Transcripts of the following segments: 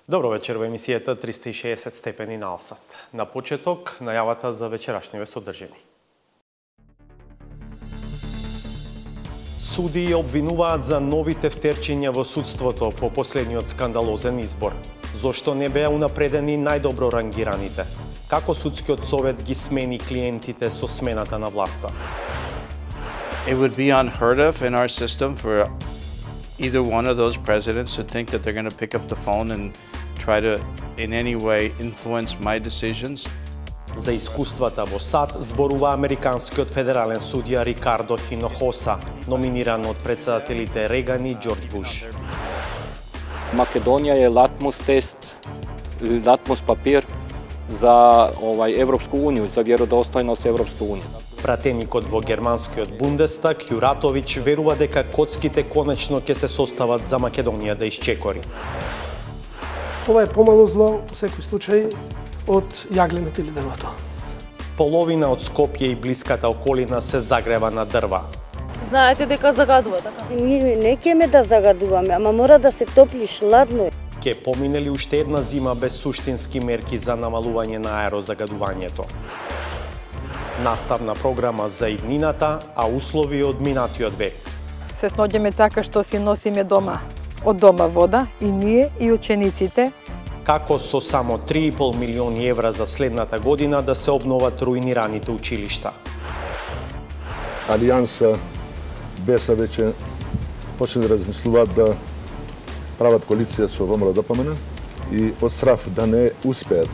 Добро вечер во емисијата 360 степени на Алсат. На почеток, најавата за вечерашниве содржини. Судии обвинуваат за нови тефтерчиња во судството по последниот скандалозен избор. Зошто не беа унапредени најдобро рангираните? Како судскиот совет ги смени клиентите со смената на власта? It would be unheard of in our system for either one of those presidents to think that they're going to pick up the phone and try to in any way influence my decisions. За искуствата во САД зборува американскиот федерален судија Рикардо Хинохоса, номиниран од председателите Реган и Џорџ Буш. Македонија е латмус тест, латмус папир за Европску унију, за веродостојност Европска унија. Пратеникот во германскиот Бундестаг Јуратовиќ верува дека коцките конечно ќе се состават за Македонија да исчекори. Ова е помало зло, во секој случај, од јагленото или дрвото. Половина од Скопје и блиската околина се загрева на дрва. Знаете дека загадува, така? Ние не ќеме да загадуваме, ама мора да се топли шладно. Ке помине ли уште една зима без суштински мерки за намалување на аерозагадувањето? Наставна програма за иднината, а услови од минатиот век. Се сноѓаме така што си носиме дома. Од дома вода и ние и учениците. Како со само 3,5 милиони евра за следната година да се обноват руинираните училишта? Алијанса БЕСА веќе почне да размислуваат да прават коалиција со ВМРО-ДПМН и од страх да не успеат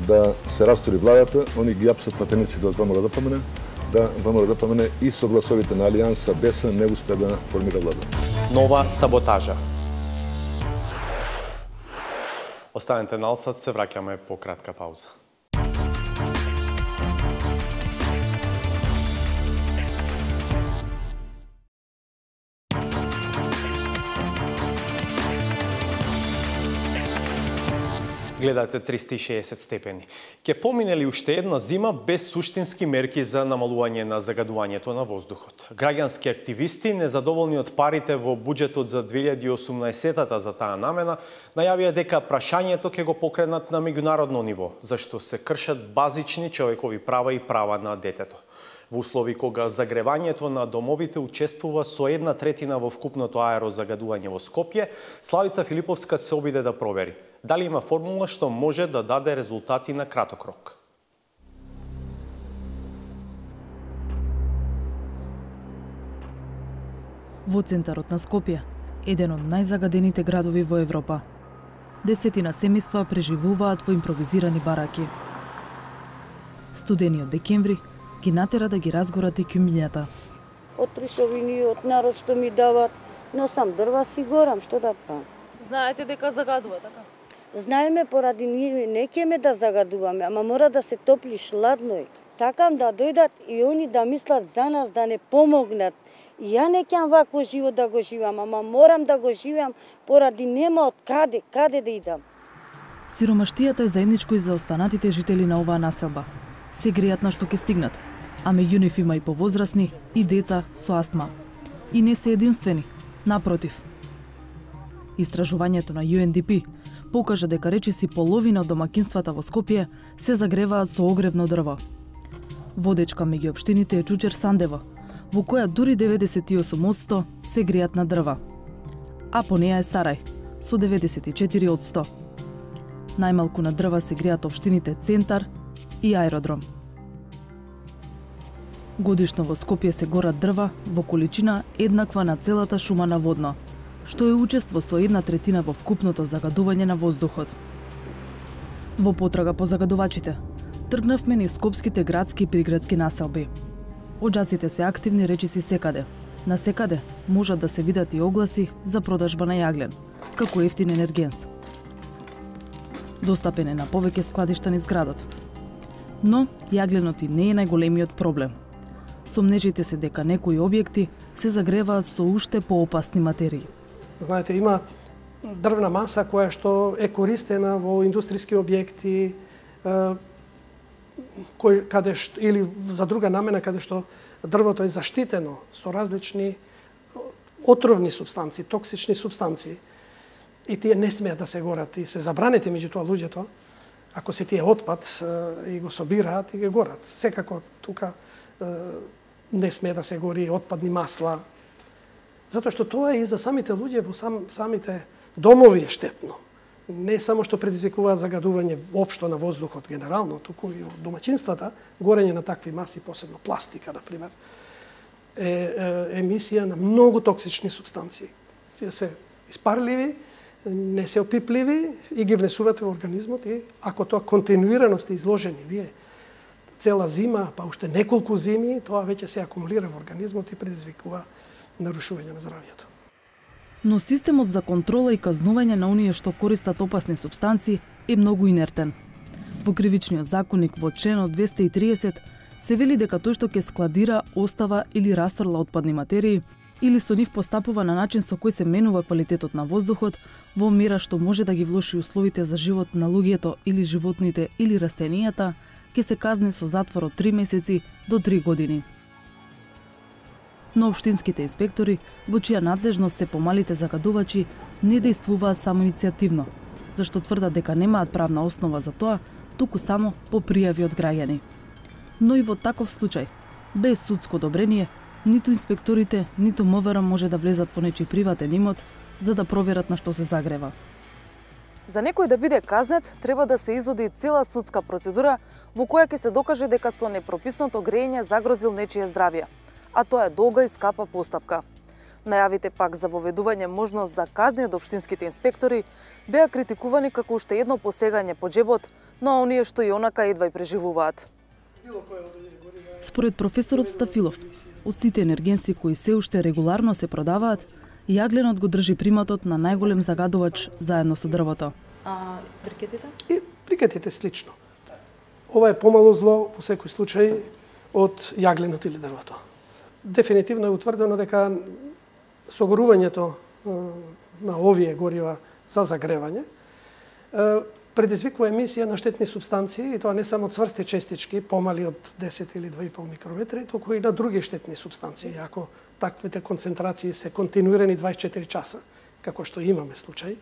да се растори владата, они ги апсат пратениците од ВМРО-ДПМН, да ВМРО-ДПМН и со гласовите на Алијанса БЕСА не успеа да формира влада. Нова саботажа. Останете на Алсат, се враќаме по кратка пауза. Гледате 360 степени. Ке помине ли уште една зима без суштински мерки за намалување на загадувањето на воздухот? Граѓански активисти, незадоволни од парите во буџетот за 2018-та за таа намена, најавија дека прашањето ќе го покренат на меѓународно ниво, зашто се кршат базични човекови права и права на детето. Во услови кога загревањето на домовите учествува со 1/3 во вкупното аерозагадување во Скопје, Славица Филиповска се обиде да провери дали има формула што може да даде резултати на краток рок. Во центарот на Скопје, еден од најзагадените градови во Европа, десетина семејства преживуваат во импровизирани бараки. Студениот декември ги натера да ги разгорат и кјумињата. Од трушовини, од народ што ми дават, носам дрва си горам, што да правам? Знаете дека загадува, така? Знаеме, поради ние не ќеме да загадуваме, ама мора да се топли шладно. Сакам да дојдат и они да мислат за нас, да не помогнат. И ја не ќам вако живот да го живам, ама морам да го живеам, поради нема од каде да идам. Сиромаштијата е заедничко и за останатите жители на оваа населба. Се греат на што ќе стигнат, а меѓу нив има и повозрасни и деца со астма. И не се единствени, напротив. Истражувањето на UNDP покажа дека речиси половина од домакинствата во Скопје се загреваат со огревно дрво. Водечка меѓу општините е Чучер Сандево, во која дури 98% се греат на дрва. А по неа е Сарај, со 94%. Најмалку на дрва се греат општините Центар и Аеродром. Годишно во Скопје се горат дрва во количина еднаква на целата шума на Водно, што е учество со 1/3 во вкупното загадување на воздухот. Во потрага по загадувачите, тргнавме низ скопските градски и приградски населби. Оџаците се активни речиси секаде. На секаде можат да се видат и огласи за продажба на јаглен, како ефтин енергенс. Достапен е на повеќе складишта низ градот. Но јагленот и не е најголемиот проблем. Сомнежите се дека некои објекти се загреваат со уште поопасни материи. Знаете, има дрвна маса која што е користена во индустријски објекти, или за друга намена, каде што дрвото е заштитено со различни отровни субстанции, токсични субстанции. и тие не смеат да се горат и се забранети меѓутоа луѓето, ако се тие отпад и го собираат и ги горат. Секако тука не смее да се гори отпадни масла, затоа што тоа и за самите луѓе во самите домови е штетно. Не само што предизвикуваат загадување општо на воздухот генерално, туку и во домаќинствата, горење на такви маси, посебно пластика, например, е емисија на многу токсични субстанции. Тие се испарливи, не се опипливи и ги внесувате во организмот и ако тоа континуирано сте изложени вие цела зима, па уште неколку зими, тоа веќе се акумулира во организмот и предизвикува нарушување на здравјето. Но системот за контрола и казнување на оние што користат опасни субстанции е многу инертен. Во Кривичниот законник во членот 230 се вели дека тој што ќе складира, остава или расфрла отпадни материи или со нив постапува на начин со кој се менува квалитетот на воздухот во мера што може да ги влоши условите за живот на луѓето или животните или растенијата, ќе се казни со затвор од 3 месеци до 3 години. Но општинските инспектори, во чија надлежност се помалите загадувачи, не действуваат самоиницијативно, зашто тврдат дека немаат правна основа за тоа, туку само по пријави од граѓани. Но и во таков случај, без судско одобрение, ниту инспекторите, ниту МВР може да влезат во нечи приватен имот за да проверат на што се загрева. За некој да биде казнет, треба да се изоди цела судска процедура во која ќе се докаже дека со непрописното грејење загрозил нечие здравје, а тоа е долга и скапа постапка. Најавите пак за воведување можност за казни од општинските инспектори беа критикувани како уште едно посегање по џебот на оние што и онака едва и преживуваат. Според професорот Стафилов, од сите енергенси кои се уште регуларно се продаваат, јагленот го држи приматот на најголем загадувач заедно со дрвото. А брикетите? И брикетите слично. Ова е помало зло во секој случај од јагленот или дрвото. Дефинитивно е утврдено дека согорувањето на овие горива за загревање предизвикува емисија на штетни субстанции, и тоа не само цврсти честички, помали од 10 или 2,5 микрометри, туку и на други штетни субстанции. Ако таквите концентрации се континуирани 24 часа, како што имаме случај,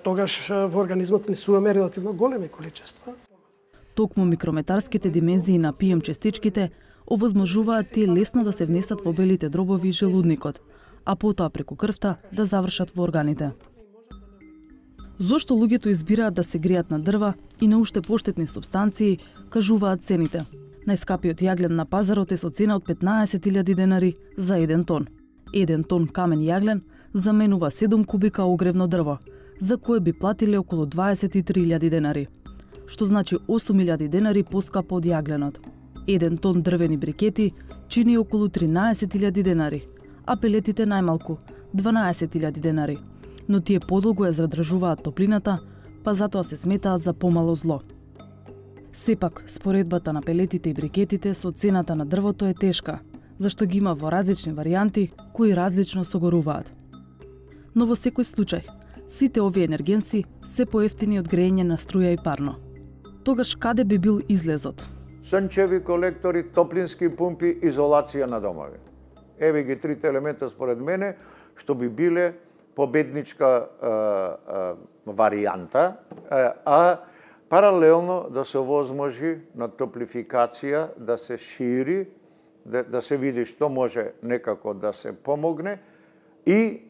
тогаш во организмот внесуваме релативно големи количества. Токму микрометарските димензии на PM честичките овозможуваат тие лесно да се внесат во белите дробови и желудникот, а потоа преку крвта да завршат во органите. Зошто луѓето избираат да се греат на дрва и на уште поштетни субстанции, кажуваат цените. Најскапиот јаглен на пазарот е со цена од 15.000 денари за 1 тон. 1 тон камен јаглен заменува 7 кубика огревно дрво, за кое би платиле околу 23.000 денари, што значи 8.000 денари поскапо од јагленот. 1 тон дрвени брикети чини околу 13.000 денари, а пелетите најмалку 12.000 денари. Но тие подолго ја задржуваат топлината, па затоа се сметаат за помало зло. Сепак, споредбата на пелетите и брикетите со цената на дрвото е тешка, зашто ги има во различни варијанти кои различно согоруваат. Но во секој случај, сите овие енергенси се поевтини од грејење на струја и парно. Тогаш каде би бил излезот? Сончеви колектори, топлински пумпи, изолација на домови. Еве ги трите елемента според мене што би биле победничка варијанта, а паралелно да се овозможи на топлификација, да се шири, да се види што може некако да се помогне и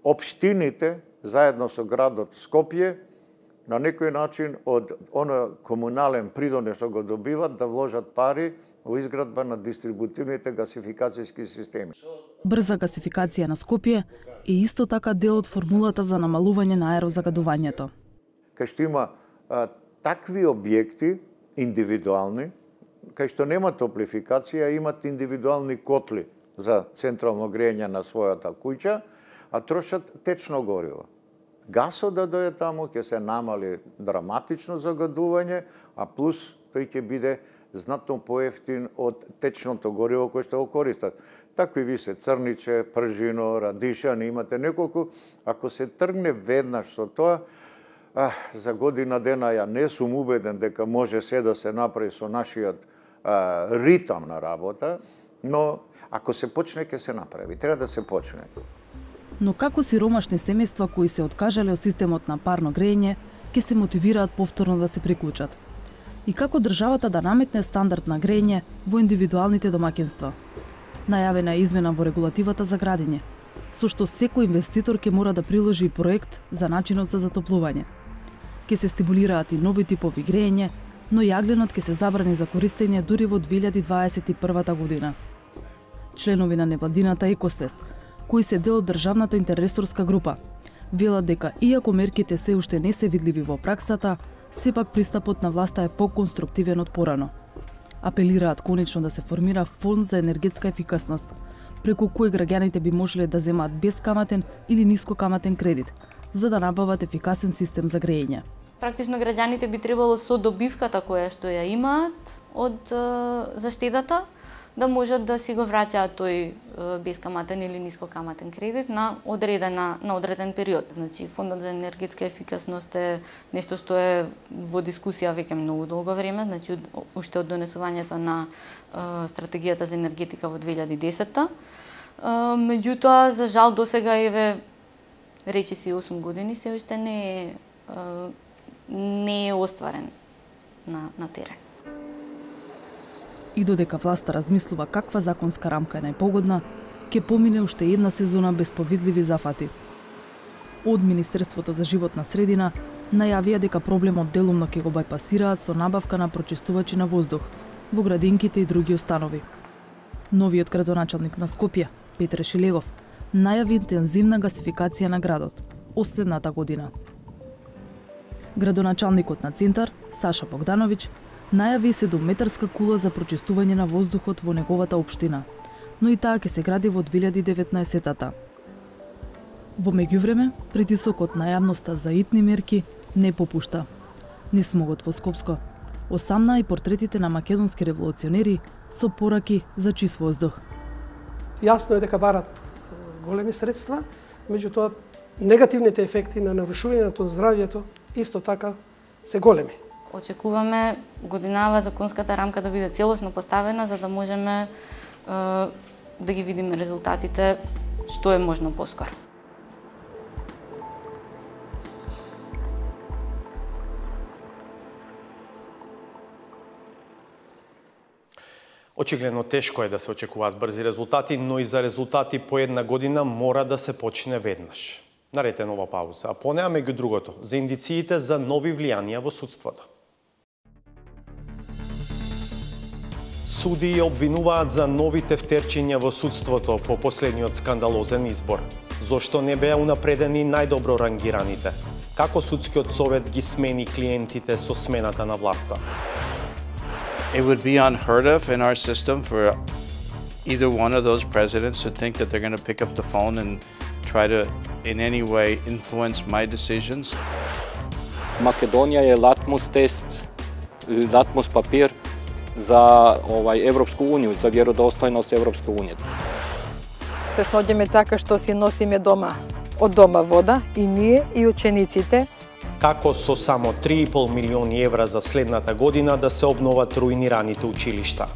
општините заедно со градот Скопје на некој начин од оно комунален придонес што го добиват да вложат пари во изградба на дистрибутивните гасификацијски системи. Брза гасификација на Скопје е исто така дел од формулата за намалување на аерозагадувањето. Кај што има такви објекти индивидуални, кај што нема топлификација, имат индивидуални котли за централно грејење на својата куќа, а трошат течно гориво. Гасот да дојде таму ќе се намали драматично загадување, а плюс тој ќе биде знатно поевтин од течното гориво кој што го користат. Такви ви се црниче, пржино, радишани, имате неколку. Ако се тргне веднаш со тоа, за година дена ја не сум убеден дека може се да се направи со нашиот ритам на работа, но ако се почне, ќе се направи. Треба да се почне. Но како сиромашни семејства кои се откажале од системот на парно грејење, ќе се мотивираат повторно да се приклучат? И како државата да наметне стандард на грејење во индивидуалните домаќинства? Најавена е измена во регулативата за градење, со што секој инвеститор ќе мора да приложи проект за начинот за затоплување. Ќе се стимулираат и нови типови грејење, но јагленот ќе се забрани за користење дури во 2021 година. Членови на невладината Екосвест, кои се дел од државната интерресорска група, велат дека иако мерките се уште не се видливи во праксата, сепак пристапот на власта е поконструктивен од порано. Апелираат конечно да се формира фонд за енергетска ефикасност, преку кој граѓаните би можеле да земаат бескаматен или нискокаматен кредит, за да набават ефикасен систем за грејење. Практично граѓаните би требало со добивката која што ја имаат од заштедата да можат да си го враќаат тој бескаматен или нискокаматен кредит на одреден период. Значи фондот за енергетска ефикасност е нешто што е во дискусија веќе многу долго време, значи уште од донесувањето на стратегијата за енергетика во 2010-та. Меѓутоа, за жал досега речи си 8 години се уште не е остварен на терен. И додека власта размислува каква законска рамка е најпогодна, ќе помине уште една сезона без повидливи зафати. Од Министерството за животна средина најавија дека проблемот делумно ќе го бајпасираат со набавка на прочистувачи на воздух во градинките и други установи. Новиот градоначалник на Скопје, Петре Шилегов, најави интензивна гасификација на градот од следната година. Градоначалникот на Центар, Саша Богдановиќ, најави 7-метарска кула за прочистување на воздухот во неговата општина, но и таа ќе се гради во 2019-та. Во меѓувреме, притисокот на јавноста за итни мерки не попушта. Ни смогот во Скопско, осамна и портретите на македонски револуционери со пораки за чист воздух. Јасно е дека барат големи средства, меѓутоа негативните ефекти на нарушувањето на здравјето исто така се големи. Очекуваме годинава законската рамка да биде целосно поставена за да можеме да ги видиме резултатите што е можно поскоро. Очигледно тешко е да се очекуваат брзи резултати, но и за резултати по една година мора да се почне веднаш. Наред е нова пауза, а по неа меѓу другото, за индициите за нови влијанија во судството. Судии обвинуваат за нови тефтерчиња во судството по последниот скандалозен избор. Зошто не беа унапредени најдобро рангираните? Како судскиот совет ги смени клиентите со смената на власта? It would be unheard of in our system for either one of those presidents to think that they're going to pick up the phone and try to in any way influence my decisions. Македонија е латмус тест, латмус папир за Европску унију, за веродостојност Европска унија. Се снаоѓаме така што си носиме дома од дома вода и ние и учениците. Како со само 3,5 милиони евра за следната година да се обноват руинираните училишта?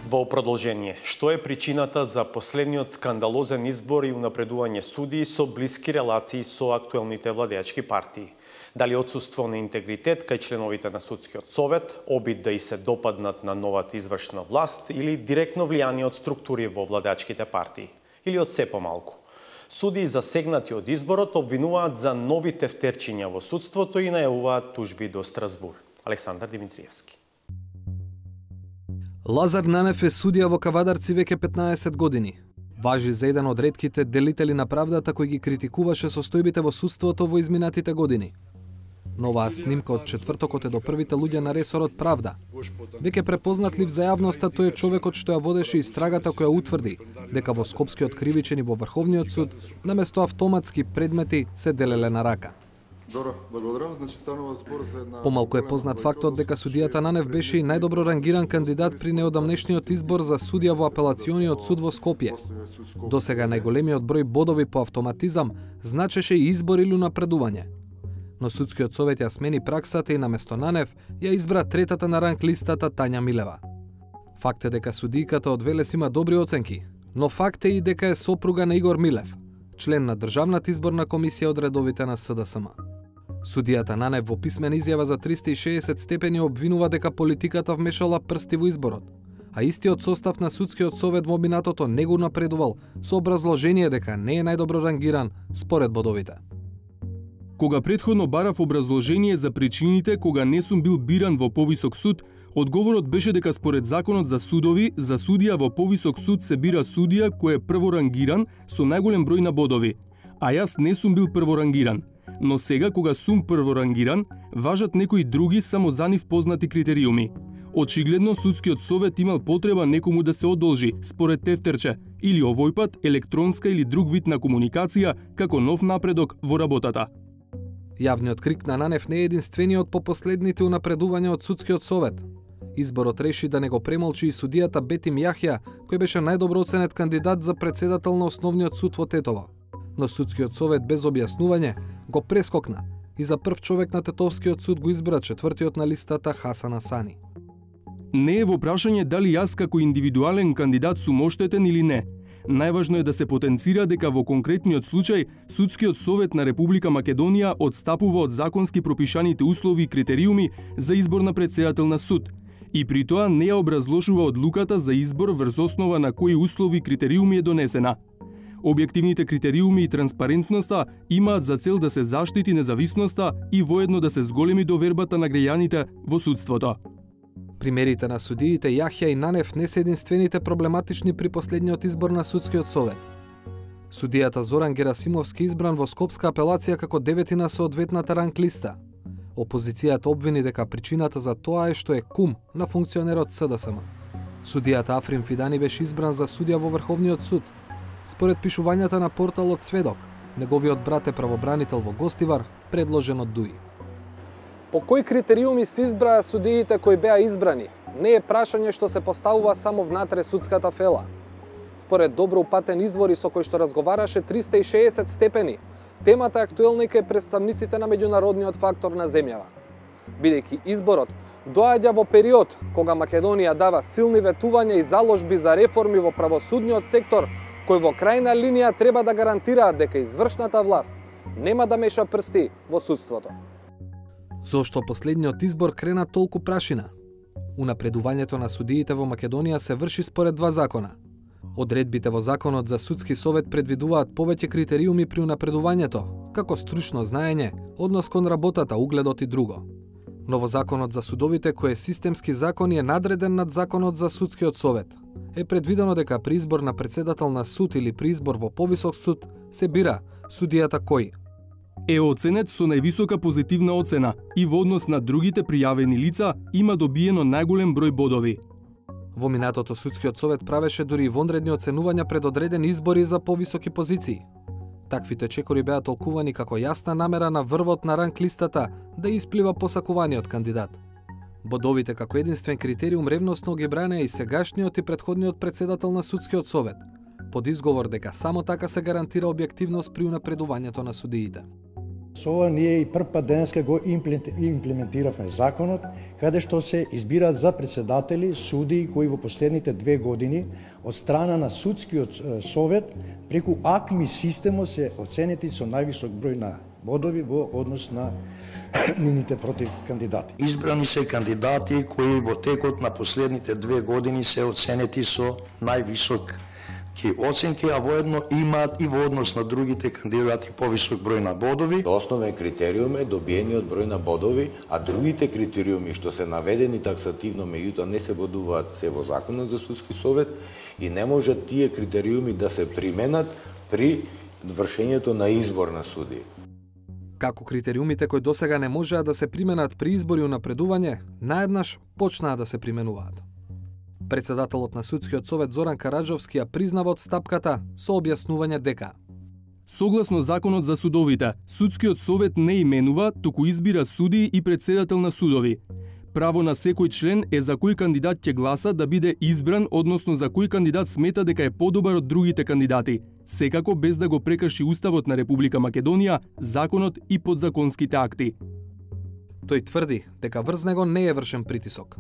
Во продолжение, што е причината за последниот скандалозен избор и унапредување судии со блиски релации со актуелните владеачки партии? Дали отсуство на интегритет кај членовите на судскиот совет, обид да и се допаднат на новата извршна власт или директно влијание од структури во владеачките партии? Или од се помалку? Судии засегнати од изборот обвинуваат за нови тефтерчиња во судството и најавуваат тужби до Страсбур. Александар Димитриевски. Лазар Нанев е судија во Кавадарци веќе 15 години. Важи за еден од ретките делители на правдата кој ги критикуваше состојбите во судството во изминатите години. Но оваа снимка од четвртокот е до првите луѓе на ресорот Правда. Веќе препознатлив за јавноста, тој е човекот што ја водеше истрагата која утврди дека во Скопскиот кривичен и во Врховниот суд наместо автоматски предмети се делеле на рака. Помалку е познат фактот дека судијата Нанев беше и најдобро рангиран кандидат при неодамнешниот избор за судија во апелациониот суд во Скопје. Досега најголемиот број бодови по автоматизам значеше и избор или унапредување. Но судскиот совет ја смени праксата и наместо Нанев ја избра третата на ранг листата Тања Милева. Факт е дека судијката од Велес има добри оценки, но факт е и дека е сопруга на Игор Милев, член на Државната изборна комисија од редовите на СДСМ. Судијата Нанев во писмена изјава за 360 степени обвинува дека политиката вмешала прсти во изборот, а истиот состав на судскиот совет во минатото не го напредувал со образложение дека не е најдобро рангиран според бодовите. Кога претходно барав образложение за причините кога не сум бил биран во повисок суд, одговорот беше дека според законот за судови, за судија во повисок суд се бира судија кој е прворангиран со најголем број на бодови, а јас не сум бил прворангиран. Но сега кога сум прворангиран, важат некои други само за нив познати критериуми. Очигледно судскиот совет имал потреба некому да се одолжи според тефтерче или овој пат електронска или друг вид на комуникација како нов напредок во работата. Јавниот крик на Нанев не е единствениот по последните унапредувања од судскиот совет. Изборот реши да не го премолчи и судијата Бетим Јахја, кој беше најдобро оценет кандидат за председател на Основниот суд во Тетово. Но судскиот совет без објаснување го прескокна и за прв човек на Тетовскиот суд го избра четвртиот на листата Хасан Асани. Не е во прашање дали јас како индивидуален кандидат сум оштетен или не. Најважно е да се потенцира дека во конкретниот случај Судскиот совет на Република Македонија одстапува од законски пропишаните услови и критериуми за избор на председател на суд и при тоа не ја образложува одлуката за избор врз основа на кои услови и критериуми е донесена. Објективните критериуми и транспарентноста имаат за цел да се заштити независноста и воедно да се зголеми довербата на граѓаните во судството. Примерите на судиите Јахја и Нанев не се единствените проблематични при последниот избор на судскиот совет. Судијата Зоран Герасимовски избран во Скопска апелација како девети на соодветната ранг листа. Опозицијата обвини дека причината за тоа е што е кум на функционерот СДСМ. Судијата Африм Фидани беше избран за судија во Врховниот суд. Според пишувањата на порталот Сведок, неговиот брат е правобранител во Гостивар, предложен од ДУИ. По кои критериуми се избраа судиите кои беа избрани, не е прашање што се поставува само внатре судската фела. Според добро упатен извори со кој што разговараше 360 степени, темата е актуелна и кај представниците на меѓународниот фактор на земјава. Бидејќи изборот доаѓа во период кога Македонија дава силни ветувања и заложби за реформи во правосудниот сектор, кои во крајна линија треба да гарантираат дека извршната власт нема да меша прсти во судството. Зошто последниот избор крена толку прашина? Унапредувањето на судиите во Македонија се врши според два закона. Одредбите во Законот за судски совет предвидуваат повеќе критериуми при унапредувањето, како стручно знаење, однос кон работата, угледот и друго. Но во Законот за судовите, кој е системски закон и е надреден над Законот за судскиот совет, е предвидено дека при избор на председател на суд или при избор во повисок суд се бира судијата кој е оценет со највисока позитивна оцена и во однос на другите пријавени лица има добиено најголем број бодови. Во минатото судскиот совет правеше дури и вонредни оценувања пред одредени избори за повисоки позиции. Таквите чекори беа толкувани како јасна намера на врвот на ранг листата да исплива посакуваниот кандидат. Бодовите како единствен критериум ревносно ги бране и сегашниот и претходниот председател на судскиот совет, под изговор дека само така се гарантира објективност при унапредувањето на судиите. Со ова ние и прв пат денеска го имплементиравме законот, каде што се избираат за председатели судии кои во последните 2 години од страна на судскиот совет преку АКМИ системот се оценети со највисок број на бодови во однос на нивните против кандидати. Избрани се кандидати кои во текот на последните 2 години се оценети со највисок оценки, а воедно имаат и во однос на другите кандидати повисок број на бодови. Основен критериум е добиениот број на бодови, а другите критериуми што се наведени таксативно, меѓутоа не се бодуваат се во Законот за судски совет и не можат тие критериуми да се применат при вршењето на избор на судии. Како критериумите кои досега не можеа да се применат при избори и унапредување, наеднаш почнаа да се применуваат. Председателот на Судскиот совет Зоран Караджовски ја признава одстапката со објаснување дека согласно Законот за судовите, Судскиот совет не именува, туку избира судии и председател на судови. право на секој член е за кој кандидат ќе гласа да биде избран, односно за кој кандидат смета дека е подобар од другите кандидати, секако без да го прекрши Уставот на Република Македонија, законот и подзаконските акти. Тој тврди дека врз него не е вршен притисок.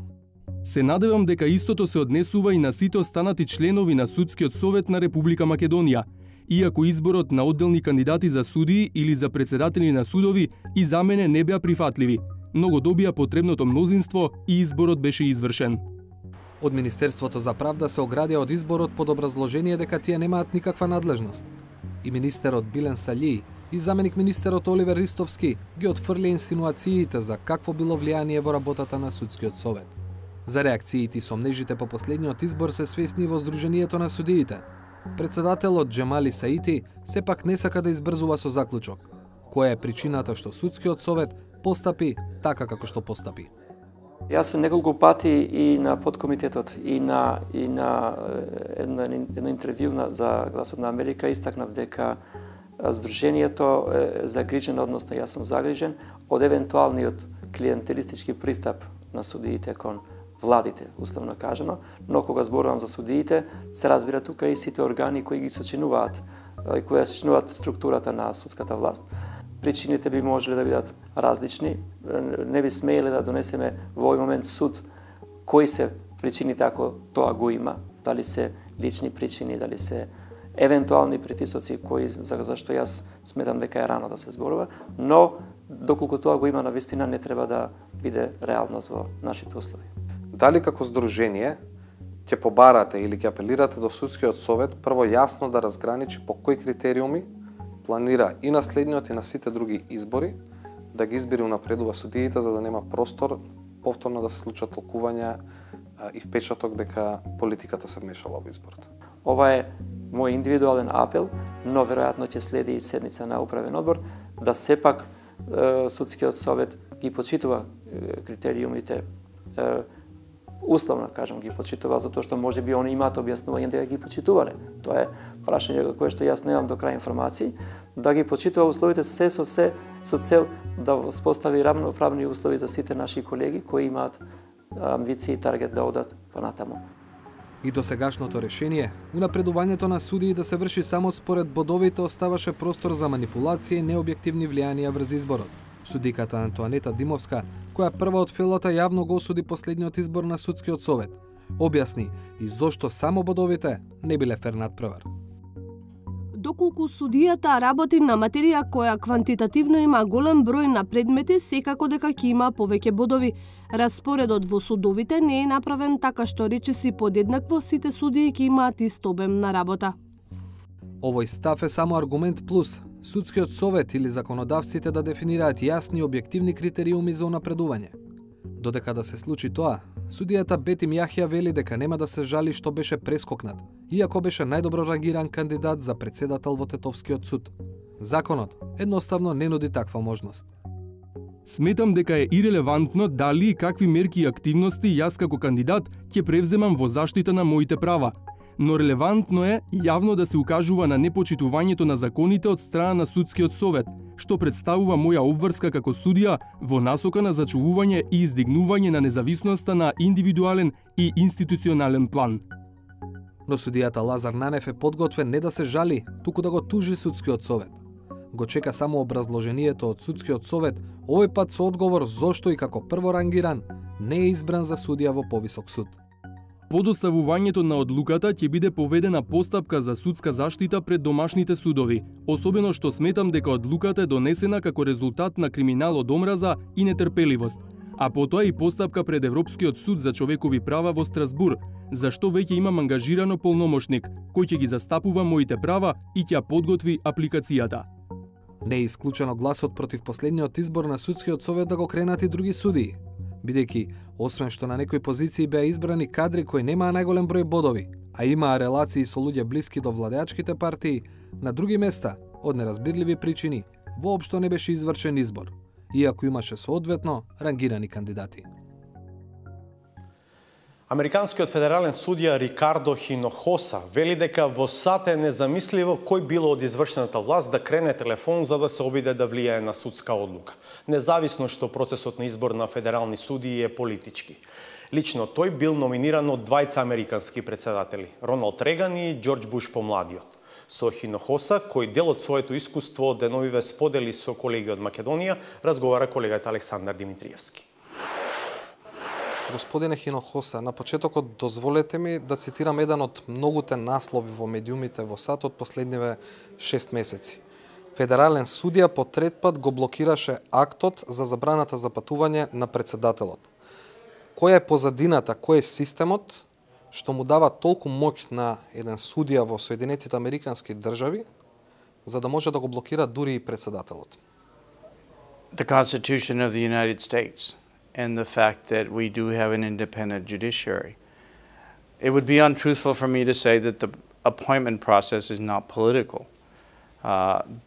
Се надевам дека истото се однесува и на сите останати членови на Судскиот совет на Република Македонија, иако изборот на одделни кандидати за судии или за председатели на судови и за мене не беа прифатливи, но го добија потребното мнозинство и изборот беше извршен. Од Министерството за правда се оградија од изборот под образложение дека тие немаат никаква надлежност. И министерот Билен Салји и заменик министерот Оливер Ристовски ги отфрли инсинуациите за какво било влијание во работата на Судскиот совет. За реакциите и сомнежите по последниот избор се свесни во Сдруженијето на судиите. Председателот Джемали Саити сепак не сака да избрзува со заклучок. Која е причината што Судскиот совет постапи така како што постапи? Јас се неколку пати и на подкомитетот и на едно интервју за Гласот на Америка истакнав дека Сдруженијето е загрижено, односно јас сум загрижен од евентуалниот клиентелистички пристап на судиите кон владите, условно кажано, но кога зборувам за судиите, се разбира тука и сите органи кои ги сочинуваат, кои сочинуваат структурата на судската власт. Причините би можеле да бидат различни. Не би смееле да донесеме во овој момент суд кои се причините ако тоа го има, дали се лични причини, дали се евентуални притисоци за што јас сметам дека е рано да се зборува, но доколку тоа го има на вистина не треба да биде реалност во нашите услови. Дали како здружение ќе побарате или ќе апелирате до Судскиот совет прво јасно да разграничи по кои критериуми планира и на следниот и на сите други избори да ги избери унапредува судиите за да нема простор повторно да се случат толкувања и впечаток дека политиката се вмешала во изборот. Ова е мој индивидуален апел, но веројатно ќе следи и седница на управен одбор да сепак Судскиот совет ги почитува критериумите, условно кажам ги почитува затоа што можеби они имаат објаснување дека ги почитувале. Тоа е прашање кое што јас немам до крај информации, да ги почитува условите се со цел да воспостави равноправни услови за сите наши колеги кои имаат амбиции и таргет да одат понатаму. И досегашното решение, унапредувањето на судии да се врши само според бодовите оставаше простор за манипулација и необјективни влијанија врз изборот. Судиката Антоанета Димовска, која прва од фелата јавно го осуди последниот избор на Судскиот совет, објасни и зошто само бодовите не биле фер надпревар. Доколку судијата работи на материја која квантитативно има голем број на предмети, секако дека ќе има повеќе бодови. Распоредот во судовите не е направен така што речиси подеднакво сите судии ќе имаат ист обем на работа. Овој став е само аргумент плюс Судскиот совет или законодавците да дефинираат јасни и објективни критериуми за унапредување. Додека да се случи тоа, судијата Бетим Јахја вели дека нема да се жали што беше прескокнат, иако беше најдобро рангиран кандидат за председател во Тетовскиот суд. Законот едноставно не нуди таква можност. Сметам дека е ирелевантно дали и какви мерки и активности јас како кандидат ќе превземам во заштита на моите права, но релевантно е јавно да се укажува на непочитувањето на законите од страна на Судскиот совет, што представува моја обврска како судија во насока на зачувување и издигнување на независноста на индивидуален и институционален план. Но судијата Лазар Нанев е подготвен не да се жали, туку да го тужи Судскиот совет. Го чека само образложението од Судскиот совет, овој пат со одговор зошто и како прворангиран не е избран за судија во повисок суд. По доставувањето на одлуката ќе биде поведена постапка за судска заштита пред домашните судови, особено што сметам дека одлуката е донесена како резултат на криминал од омраза и нетрпеливост, а потоа и постапка пред Европскиот суд за човекови права во Страсбур, за што веќе имам ангажирано полномошник, кој ќе ги застапува моите права и ќе подготви апликацијата. Не е исклучено гласот против последниот избор на Судскиот совет да го кренат и други судии, бидејќи, освен што на некои позиции беа избрани кадри кои немаа најголем број бодови, а имаа релации со луѓе блиски до владеачките партии, на други места, од неразбирливи причини, воопшто не беше извршен избор, иако имаше соодветно рангирани кандидати. Американскиот федерален судија Рикардо Хинохоса вели дека во САД е незамисливо кој било од извршената власт да крене телефон за да се обиде да влијае на судска одлука, независно што процесот на избор на федерални судии е политички. Лично тој бил номиниран од двајца американски председатели, Роналд Реган и Џорџ Буш помладиот. Со Хинохоса, кој дел од своето искуство деновиве сподели со колеги од Македонија, разговара колегата Александар Димитриевски. Господине Хинохоса, на почетокот дозволете ми да цитирам еден од многуте наслови во медиумите во САД од последниве 6 месеци. Федерален судија по трет пат го блокираше актот за забраната за патување на председателот. Која е позадината, кој е системот што му дава толку моќ на еден судија во Соединетите Американски држави за да може да го блокира дури и председателот? The Constitution of the United States and the fact that we do have an independent judiciary. It would be untruthful for me to say that the appointment process is not political.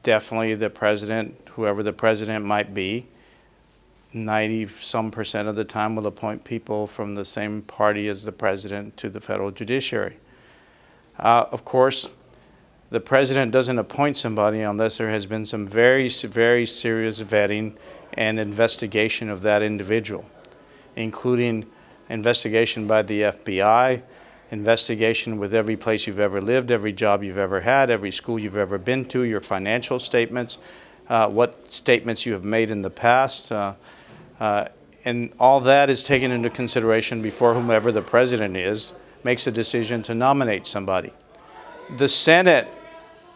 Definitely the president, whoever the president might be, 90% of the time will appoint people from the same party as the president to the federal judiciary. Of course, the president doesn't appoint somebody unless there has been some very, very serious vetting and investigation of that individual, including investigation by the FBI, investigation with every place you've ever lived, every job you've ever had, every school you've ever been to, your financial statements, what statements you have made in the past, and all that is taken into consideration before whomever the president is makes a decision to nominate somebody. The Senate,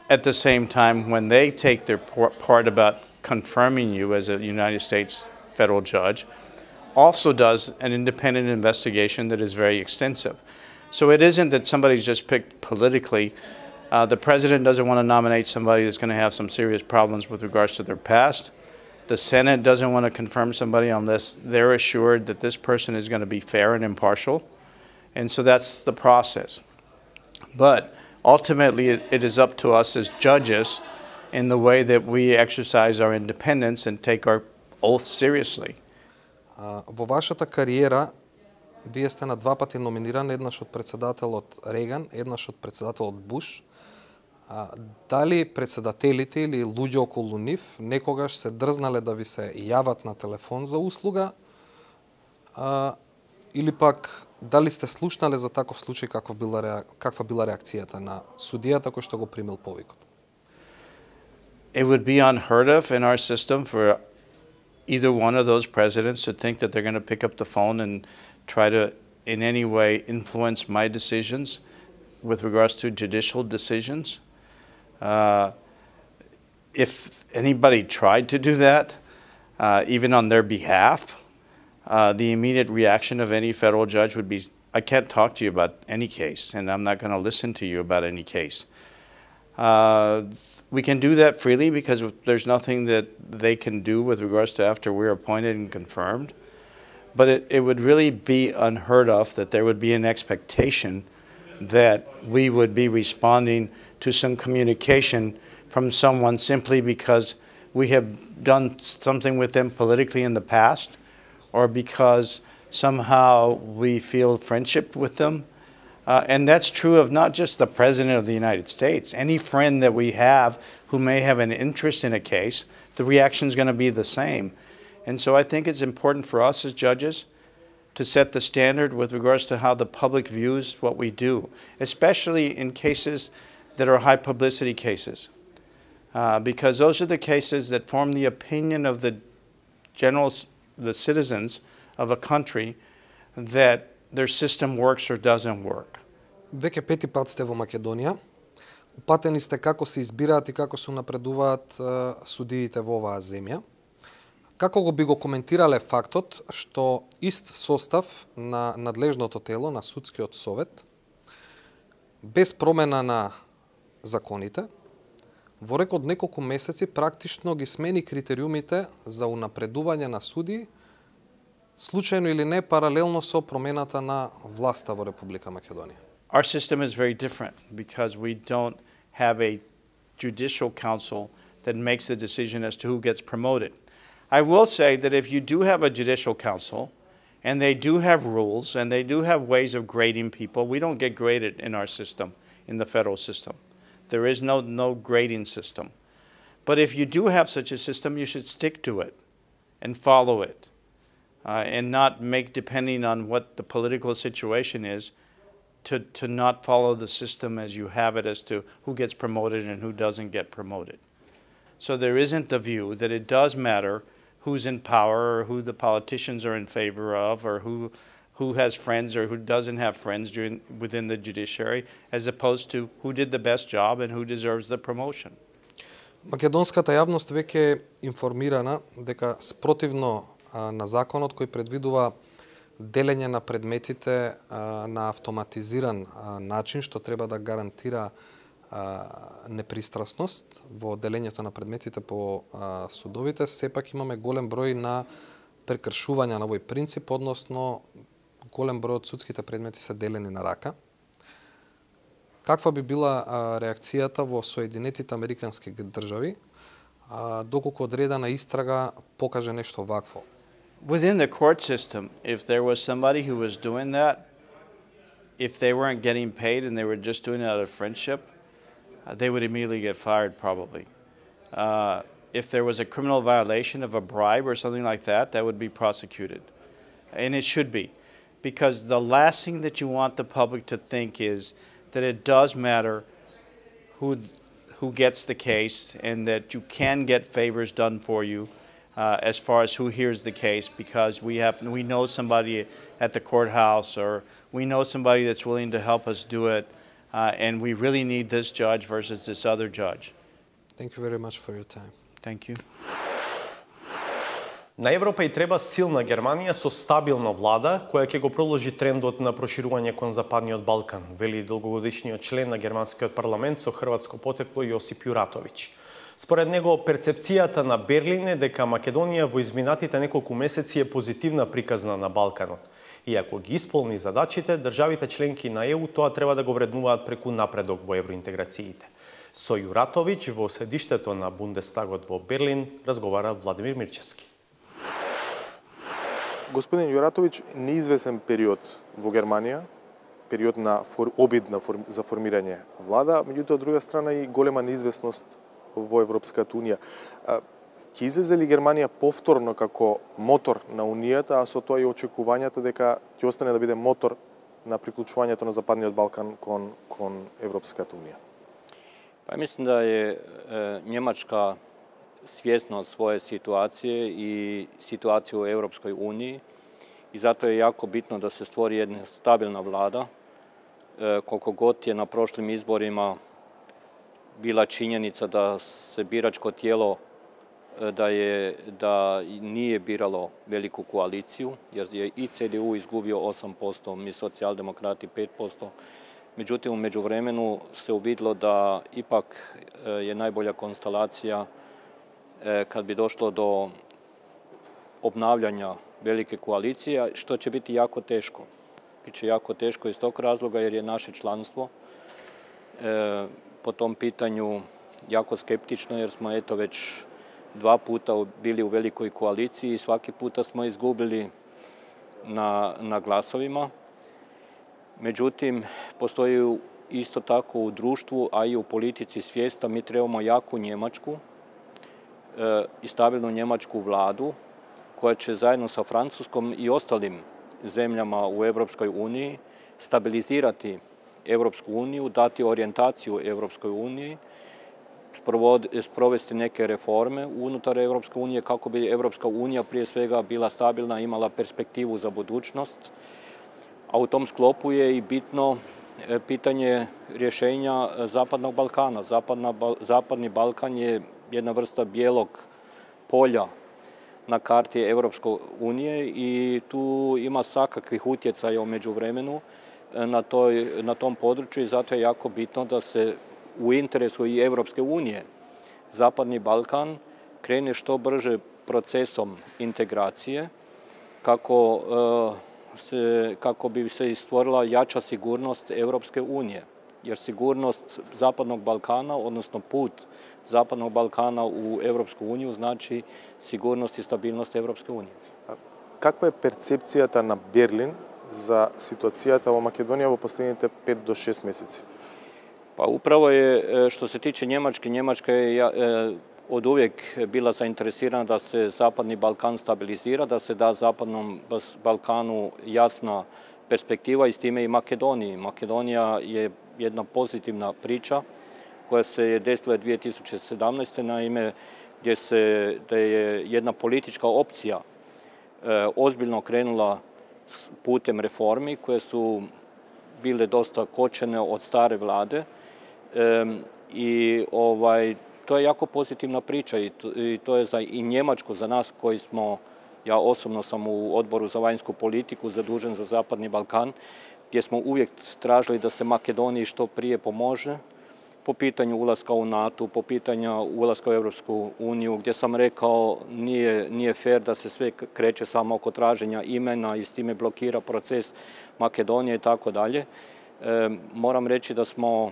at the same time, when they take their part about confirming you as a United States federal judge, also does an independent investigation that is very extensive. So it isn't that somebody's just picked politically. The president doesn't want to nominate somebody that's going to have some serious problems with regards to their past. The Senate doesn't want to confirm somebody unless they're assured that this person is going to be fair and impartial. And so that's the process. But ultimately, it is up to us as judges in the way that we exercise our independence and take our oath seriously. Во вашата кариера, вие сте на два пати номиниран, еднаш од председателот Реган, еднаш од председателот Буш. Дали председателите или луѓе околу нив некогаш се дрзнале да ви се јават на телефон за услуга, или пак дали сте слушнале за таков случај каква била реакцијата на судијата кој што го примил повикот? It would be unheard of in our system for either one of those presidents to think that they're going to pick up the phone and try to in any way influence my decisions with regards to judicial decisions. If anybody tried to do that, even on their behalf, the immediate reaction of any federal judge would be, I can't talk to you about any case, and I'm not going to listen to you about any case. We can do that freely because there's nothing that they can do with regards to after we're appointed and confirmed. But it would really be unheard of that there would be an expectation that we would be responding to some communication from someone simply because we have done something with them politically in the past, or because somehow we feel friendship with them. And that's true of not just the President of the United States. Any friend that we have who may have an interest in a case, the reaction is going to be the same. And so I think it's important for us as judges to set the standard with regards to how the public views what we do, especially in cases that are high publicity cases. Because those are the cases that form the opinion of the citizens of a country that their system works or doesn't work. Веќе пети пат сте во Македонија. Упатени сте како се избираат и како се напредуваат судиите во оваа земја. Како би го коментирале фактот што ист состав на надлежното тело на судскиот совет, без промена на законите, во рек од неколку месеци практично ги смени критериумите за унапредување на судии, случајно или не паралелно со промената на власта во Република Македонија? Our system is very different because we don't have a judicial council that makes the decision as to who gets promoted. I will say that if you do have a judicial council And they do have rules, and they do have ways of grading people. We don't get graded in our system, in the federal system. There is no grading system. But if you do have such a system, you should stick to it and follow it, and not make, depending on what the political situation is, to not follow the system as you have it as to who gets promoted and who doesn't get promoted. So there isn't the view that it does matter who's in power or who the politicians are in favor of or who has friends or who doesn't have friends within the judiciary, as opposed to who did the best job and who deserves the promotion. Македонската јавност веќе е информирана дека спротивно на законот кој предвидува делење на предметите на автоматизиран начин, што треба да гарантира непристрасност во делењето на предметите по судовите, сепак имаме голем број на прекршувања на овој принцип, односно голем број од судските предмети се делени на рака. Каква би била реакцијата во Соединетите Американски држави доколку одредена истрага покаже нешто вакво? Within the court system, if there was somebody who was doing that, if they weren't getting paid and they were just doing it out of friendship, they would immediately get fired probably. If there was a criminal violation of a bribe or something like that, that would be prosecuted. And it should be. Because the last thing that you want the public to think is that it does matter who gets the case and that you can get favors done for you as far as who hears the case, because we know somebody at the courthouse or we know somebody that's willing to help us do it, and we really need this judge versus this other judge. Thank you very much for your time. Thank you. На Европа и треба силна Германија со стабилна влада која ќе го продолжи трендот на проширување кон Западниот Балкан, вели долгогодишниот член на германскиот парламент со хрватско потекло Јосип Јуратовиќ. Според него, перцепцијата на Берлин е дека Македонија во изминатите неколку месеци е позитивна приказна на Балканот. И ако ги исполни задачите, државите членки на ЕУ тоа треба да го вреднуваат преку напредок во евроинтеграциите. Со Јуратовиќ во седиштето на Бундестагот во Берлин разговара Владимир Мирчевски. Господин Јуратовиќ, неизвесен период во Германија, период на обид за формирање влада, меѓутоа од друга страна и голема неизвестност во Европската унија. Ќе излезе ли Германија повторно како мотор на унијата, а со тоа и очекувањата дека ќе остане да биде мотор на приклучувањето на Западниот Балкан кон Европската унија? Па мислам да е Njemačka svjesna od svoje situacije i situacije u Europskoj uniji i zato je jako bitno da se stvori jedna stabilna vlada. Koliko god je na prošlim izborima bila činjenica da se biračko tijelo da nije biralo veliku koaliciju, jer je i CDU izgubio 8%, mi socijaldemokrati 5%. Međutim, u međuvremenu se uvidilo da ipak je najbolja konstelacija kad bi došlo do obnavljanja velike koalicije, što će biti jako teško. Biće jako teško iz tog razloga jer je naše članstvo po tom pitanju jako skeptično, jer smo eto već 2 puta bili u velikoj koaliciji i svaki puta smo izgubili na glasovima. Međutim, postoji isto tako u društvu, a i u politici svijesta, mi trebamo jaku Njemačku i stabilnu njemačku vladu koja će zajedno sa Francuskom i ostalim zemljama u Europskoj uniji stabilizirati Europsku uniju, dati orijentaciju Europskoj uniji, sprovesti neke reforme unutar Europske unije kako bi Europska unija prije svega bila stabilna, imala perspektivu za budućnost. A u tom sklopu je i bitno pitanje rješenja Zapadnog Balkana. Zapadni Balkan je jedna vrsta bijelog polja na karti Europske unije i tu ima svakakvih utjecaja u međuvremenu na tom području i zato je jako bitno da se u interesu i Europske unije Zapadni Balkan krene što brže procesom integracije kako bi se stvorila jača sigurnost Europske unije. Jer sigurnost Zapadnog Balkana, odnosno put Zapadnog Balkana u Europsku uniju, znači sigurnost i stabilnost Europske unije. каква е перцепцијата на Берлин за ситуацијата во Македонија во последните 5 до 6 месеци? Pa upravo je, što se tiče Njemačke, Njemačka je od uvijek bila zainteresirana da se Zapadni Balkan stabilizira, da se da Zapadnom Balkanu jasna perspektiva i s time i Makedoniji. Makedonija je jedna pozitivna priča koja se je desila 2017. naime gdje je jedna politička opcija ozbiljno krenula putem reformi koje su bile dosta kočene od stare vlade i to je jako pozitivna priča i to je za i Njemačku, za nas koji smo, ja osobno sam u odboru za vanjsku politiku zadužen za Zapadni Balkan, gdje smo uvijek tražili da se Makedoniji što prije pomože po pitanju ulaska u NATO, po pitanju ulaska u Europsku uniju, gdje sam rekao nije fair da se sve kreće samo oko traženja imena i s time blokira proces Makedonije i tako dalje. Moram reći da smo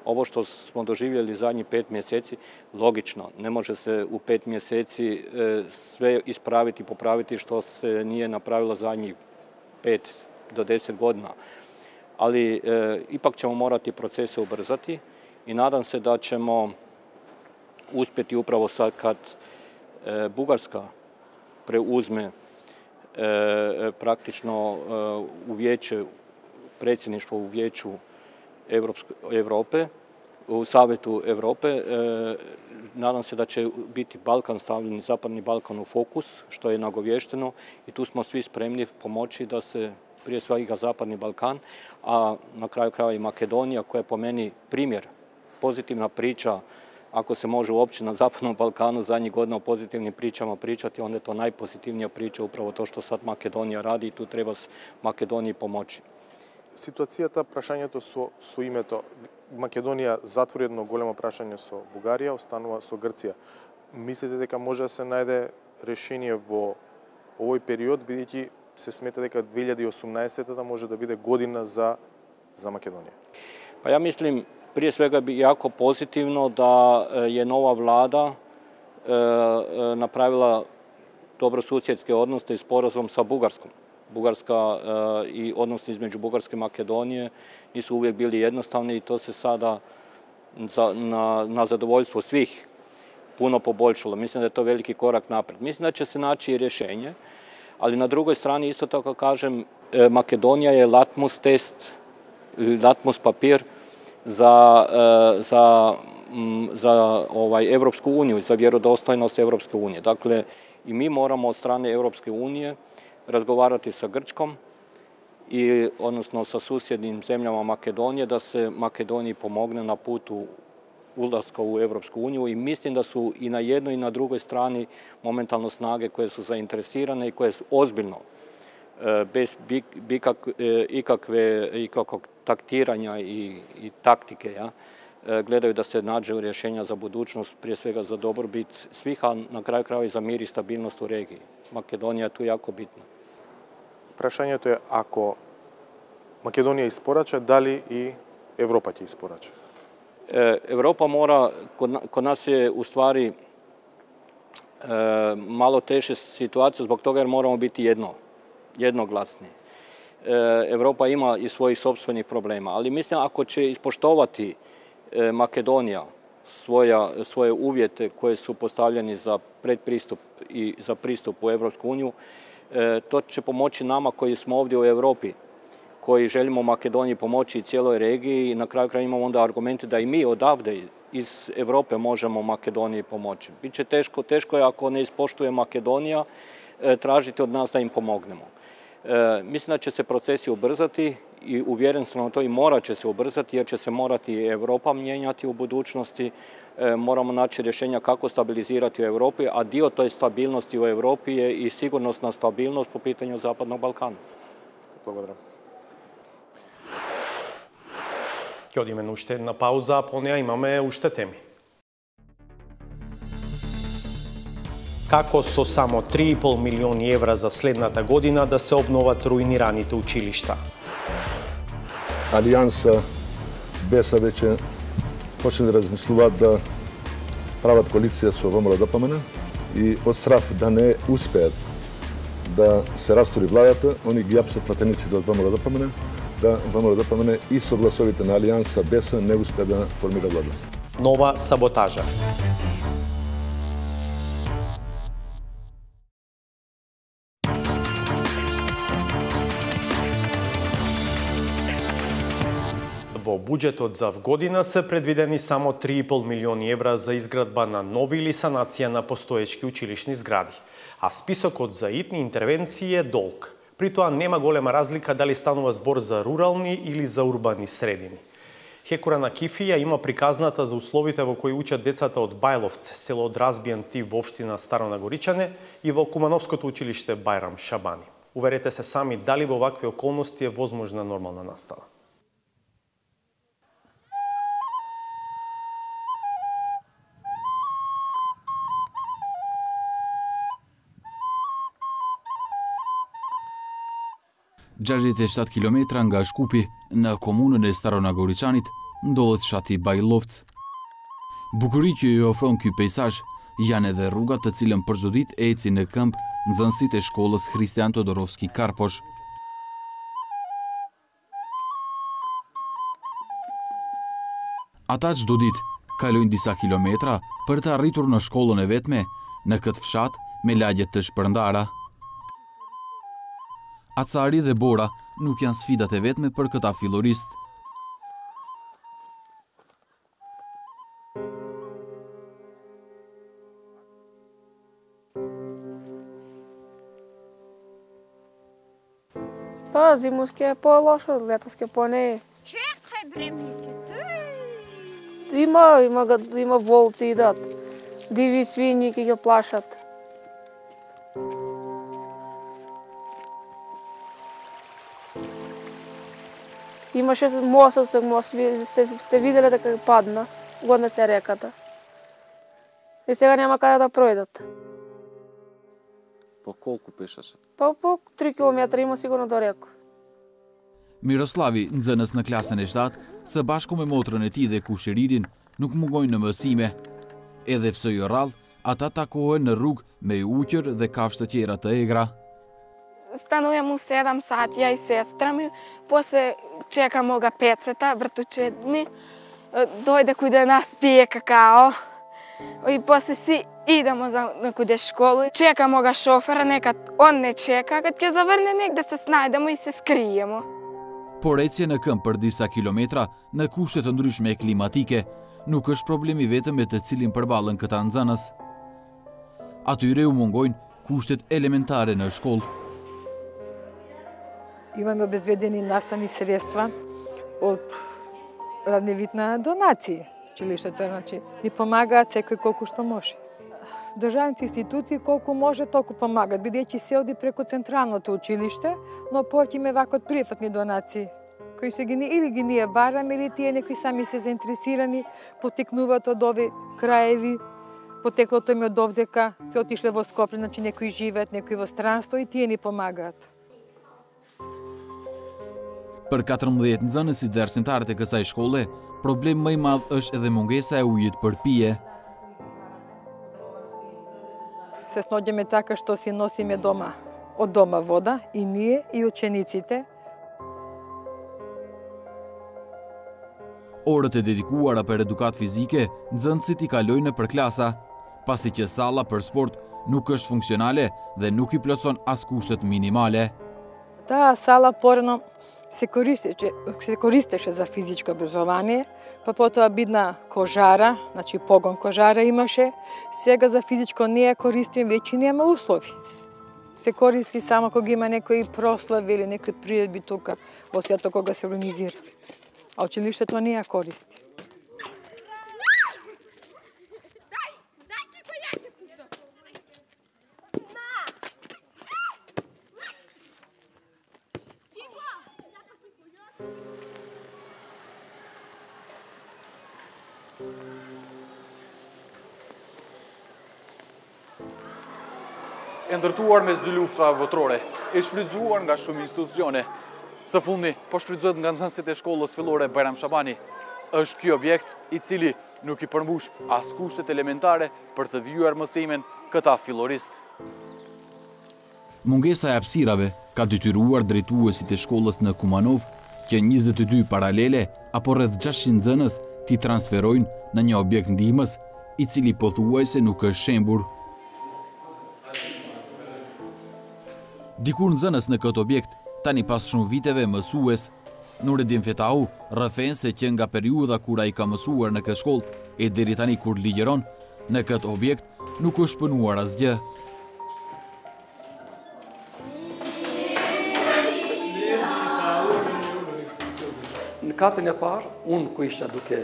ovo što smo doživjeli zadnjih 5 mjeseci, logično, ne može se u 5 mjeseci sve ispraviti, popraviti što se nije napravilo zadnjih 5 do 10 godina. Ali ipak ćemo morati procese ubrzati i nadam se da ćemo uspjeti upravo sad kad Bugarska preuzme praktično u vijeće, predsjedništvo u Vijeću Europe, u Savjetu Europe, nadam se da će biti Balkan stavljen, Zapadni Balkan u fokus, što je nagovješteno i tu smo svi spremni pomoći da se prije svega Zapadni Balkan, a na kraju krajeva i Makedonija koja je po meni primjer, pozitivna priča. Ako se može uopće na Zapadnom Balkanu zadnjih godina o pozitivnim pričama pričati, onda je to najpozitivnija priča, upravo to što sad Makedonija radi i tu treba Makedoniji pomoći. Ситуацијата, прашањето со името Македонија затвори едно големо прашање со Бугарија, останува со Грција. Мислите дека може да се најде решение во овој период, бидејќи се смета дека 2018 може да биде година за Македонија? Pa ja mislim, prije svega bi jako pozitivno da je nova vlada napravila dobrosusjedske odnose i sporazum sa Bugarskom. Bugarska i odnosi između Bugarske i Makedonije nisu uvijek bili jednostavni i to se sada na zadovoljstvo svih puno poboljšalo. Mislim da je to veliki korak napred. Mislim da će se naći i rješenje, ali na drugoj strani isto tako kažem, Makedonija je latmus test, latmus papir za Europsku uniju, za vjerodostojnost Europske unije. Dakle, i mi moramo od strane Europske unije razgovarati sa Grčkom i odnosno sa susjednim zemljama Makedonije da se Makedoniji pomogne na putu ulaska u Europsku uniju i mislim da su i na jednoj i na drugoj strani momentalno snage koje su zainteresirane i koje su ozbiljno, bez ikakvog taktiranja i taktike, gledaju da se nađe rješenja za budućnost, prije svega za dobrobit svih, a na kraju krajeva i za mir i stabilnost u regiji. Makedonija je tu jako bitna. Прашањето е, ако Македонија испорача, дали и Европа ќе испорача? Europa mora, kod nas je u stvari malo teže situacija zbog toga jer moramo biti jednoglasni. Europa ima i svojih sopstvenih problema, ali mislim ako će ispoštovati Makedonija svoje uvjete koje su postavljeni za predpristup i za pristup u Europsku uniju, to će pomoći nama koji smo ovdje u Europi, koji želimo Makedoniji pomoći i cijeloj regiji i na kraju kraja imamo onda argumente da i mi odavde iz Europe možemo Makedoniji pomoći. Biće teško je ako ne ispoštuje Makedonija tražiti od nas da im pomognemo. Mislim da će se procesi ubrzati i uvjeren sam na to i morat će se ubrzati jer će se morati i Europa mijenjati u budućnosti. Moramo naći rješenja kako stabilizirati u Europi, a dio toj stabilnosti u Europi je i sigurnosna stabilnost po pitanju Zapadnog Balkana. Благодарам. Ќе одиме на уште една пауза, а по неа имаме уште теми. Како со само 3,5 милиони евра за следната година да се обноват руинираните училишта? Алијанса БЕСА веќе почне да размислуваат да прават коалиција со ВМРО ДПМН и од страх да не успеат да се растури владата, они ги апсат пратениците од ВМРО-ДПМН, да ВМРО-ДПМН и со гласовите на Алијанса БЕСА не успе да формира влада. Нова саботажа. Во буџетот за вгодина се предвидени само 3,5 милиони евра за изградба на нови или санација на постоечки училишни згради, а списокот за итни интервенции е долг. При тоа нема голема разлика дали станува збор за рурални или за урбани средини. Хекура на Кифија има приказната за условите во кои учат децата од Бајловце, село од разбиен тип во општина Старо Нагоричане, и во Кумановското училиште Бајрам Шабани. Уверете се сами дали во вакви околности е возможна нормална настава. Джажите 7 километра nga Shkupi në komunën e Staronagoriçanit ndodhet fshati Bajllovc. Bukuritë që i ofron ky peizazh janë edhe rrugat të cilën përzodit eci në këmbë nxënësit e shkollës Hristian Todorovski Karposh. Ata çdo ditë kalojnë disa kilometra për të arritur në shkollën e vetme në këtë fshat me lagje të shpërndara. Acari dhe bora nuk janë sfidat e vetme për këta fillorist. Pa, zimuski je по-лошо, летоски по-не. Чекай, бремники, ти! Има волци идат. Диви свини ги плашат. Имаше мостот, сте видели дека падна, годна се реката. И сега няма каде да пројдат. Po kolku peshаше? По 3 километра има сигурно до река. Miroslavi, nxënës në klasën e 7, së bashku me motrën e tij dhe kushëririn, nuk mungojnë në mësime. Edhe pse jo rrallë, ata takohen në rrugë me uqër dhe kafshë të tjera të egra. Станувам у 7 сати, ја и сестра ми, после чекам ога пецета, братуче ми, дојде кој да нас пие какао, и после си идемо на куде школу, чекам ога шофера, нека он не чека, кад ќе заврне негде се снајдемо и се скриемо. Por ecje në këmbë për disa kilometra në kushte të ndryshme klimatike nuk është problemi vetëm me të cilin përballen këta nxënës. Atyre u mungojnë kushtet elementare në shkollë. Имаме обезбедени наставни средства од радни вид на донации. Училиштето, значи, ни помагаат секој колку што може. Државните институции колку може толку помагат, бидејќи се оди преку централното училиште, но повеќе има вака од приватни донации, кои се или ги ние бараме, или тие некои сами се заинтересирани, потекнуваат од овие краеви, потеклото им од овдека, се отишле во Скопје, значи некои живеат, некои во странство и тие ни помагаат. Për 14 nxënësit dhe arsimtarët e kësaj shkolle, problem më i madh është edhe mungesa e ujit për pije. Се сноѓаме така што си носиме дома, од дома вода, и ние, и учениците. Orët e dedikuara për edukat fizike, nxënësit i kalojnë në përklasa, pasi që salla për sport nuk është funksionale dhe nuk i plotson as kushtet minimale. Таа сала порано се користеше за физичко образование, па потоа бидна кожара, значи погон кожара имаше, сега за физичко не ја користим, веќе нема услови. Се користи само кога има некои прослави или некои приредби тука во сето кога се организира. А училиштето не ја користи. E ndërtuar mes dy luftrave botërore, e shfrytzuar nga shumë institucione. Së fundi, po shfrytëzohet nga nxënësit e shkollës fillore Bajram Shabani. Është ky objekt i cili nuk i përmbush as kushtet elementare për të vjuar mësimin këta fillorist. Mungesa e hapësirave ka detyruar drejtuesit e shkollës në Kumanov që 22 paralele apo rreth 600 nxënës t'i transferojnë në një objekt ndihmës i cili pothuajse nuk është shembur. Dikur nxënës në këtë objekt, tani pas shumë viteve mësues, Nureddin Fetau rrëfen se që nga periudha kur ai ka mësuar në këtë shkollë e deri tani kur ligjeron, në këtë objekt nuk është punuar asgjë. Në katën e parë, unë ku isha duke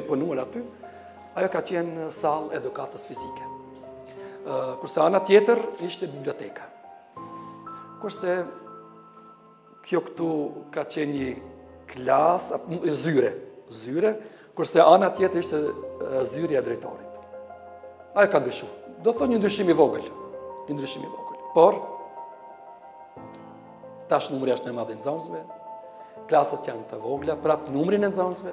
punuar aty, ajo ka qenë sallë edukatës fizike. Kurse ana tjetër ishte biblioteka. Kurse kjo këtu ka qenë një klasë, zyre, kurse ana tjetër ishte zyrja e drejtorit. Ajo ka ndryshu. Do të thonë një ndryshim i vogël. Por, tash numri është në madhe në nxënësve, klasët janë të vogla, për atë numrin e nxënësve.